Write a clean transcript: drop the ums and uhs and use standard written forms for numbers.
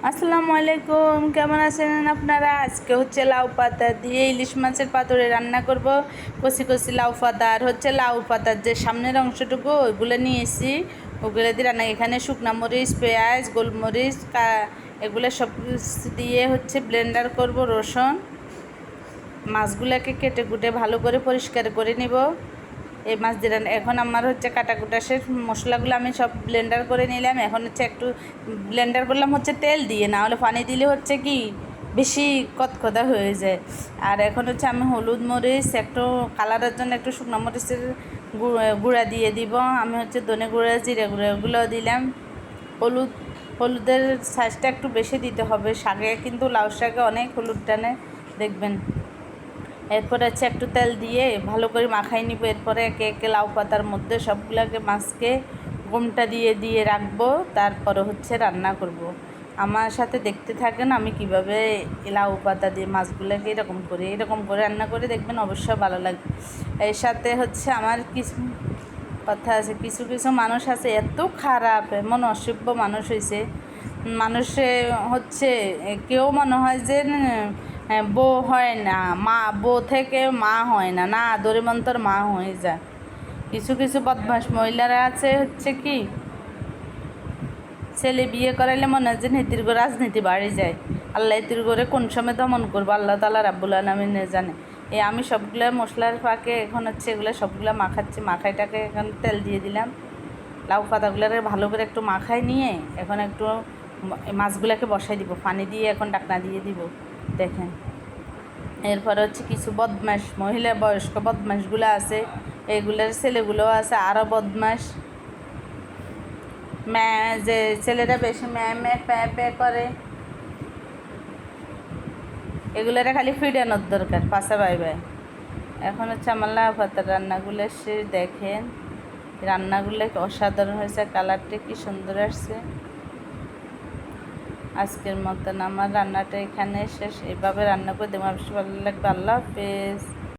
আসসালামু আলাইকুম, কেমন আছেন আপনারা? আজকে হচ্ছে লাউ পাতা দিয়ে ইলিশ মাছের পাতুড়ে রান্না করব। কচি কচি লাউ পাতা আর হচ্ছে লাউ পাতার যে সামনের অংশটুকু ওইগুলো নিয়েছি, ওগুলো দিয়ে রান্না। এখানে শুকনো মরিচ, পেঁয়াজ, গোলমরিচ, এগুলো সব দিয়ে হচ্ছে ব্লেন্ডার করব। রসুন, মাছগুলোকে কেটে কুটে ভালো করে পরিষ্কার করে নিব। এই মাছ দিয়ে এখন আমার হচ্ছে কাটাকুটা শেষ, মশলাগুলো আমি সব ব্লেন্ডার করে নিলাম। এখন হচ্ছে একটু ব্লেন্ডার করলাম হচ্ছে তেল দিয়ে, না হলে পানি দিলে হচ্ছে কি বেশি কতকতা হয়ে যায়। আর এখন হচ্ছে আমি হলুদ মরিচ একটু কালারের জন্য একটু শুকনো মরিচের গুঁড়া দিয়ে দিব। আমি হচ্ছে ধনে গুঁড়া, জিরে গুঁড়া ওগুলো দিলাম। হলুদের সাইজটা একটু বেশি দিতে হবে, শাকে কিন্তু লাউ শাকে অনেক হলুদ টানে দেখবেন। এরপরে হচ্ছে একটু তেল দিয়ে ভালো করে মাখাই নিব। এরপরে একে একে লাউ পাতার মধ্যে সবগুলোকে মাছকে গোমটা দিয়ে দিয়ে রাখবো। তারপরে হচ্ছে রান্না করব। আমার সাথে দেখতে থাকেন আমি কিভাবে লাউ পাতা দিয়ে মাছগুলোকে এরকম করে রান্না করে দেখবেন, অবশ্যই ভালো লাগবে। এর সাথে হচ্ছে আমার কিছু কথা আছে, কিছু কিছু মানুষ আছে এত খারাপ, এমন অসভ্য মানুষ হয়েছে। মানুষে হচ্ছে কেউ মনে হয় যে বউ হয় না, বউ থেকে মা হয় না, না দরিমন্তর মা হয়ে যায়। কিছু কিছু বদমাস মহিলারা আছে হচ্ছে কি ছেলে বিয়ে করাইলে মনে হয় যে নীতির রাজনীতি বাড়ি যায়। আল্লাহ এতির করে কোন সময় দমন করবো আল্লাহ তাআলা রাব্বুল আলামিন জানে। আমি সবগুলো মশলার ফাঁকে এখন হচ্ছে এগুলো সবগুলো মাখাচ্ছি। মাখাইটাকে এখন তেল দিয়ে দিলাম। লাউ পাতাগুলোকে ভালো করে একটু মাখাই নিয়ে এখন একটু মাছগুলোকে বসাই দিব, পানি দিয়ে এখন ডাকনা দিয়ে দিব। দেখেন, এরপরে হচ্ছে কিছু বদমাস মহিলা বয়স্ক বদমাসগুলো আছে, এগুলোর ছেলেগুলোও আছে আরও বদমাস। যে ছেলেরা বেশি ম্যাঁ প্যাঁ প্যাঁ করে, এগুলোরা খালি ফিডানোর দরকার, পাশা বাই বাই। এখন হচ্ছে আমার লাউ পাতার রান্নাগুলো সে দেখেন, রান্নাগুলো অসাধারণ হয়েছে, কালারটা কি সুন্দর আসছে। আজকের মতন আমার রান্নাটা এখানে শেষ। এভাবে রান্না করে দেবো, ভালো লাগবে। আল্লাহ হাফেজ।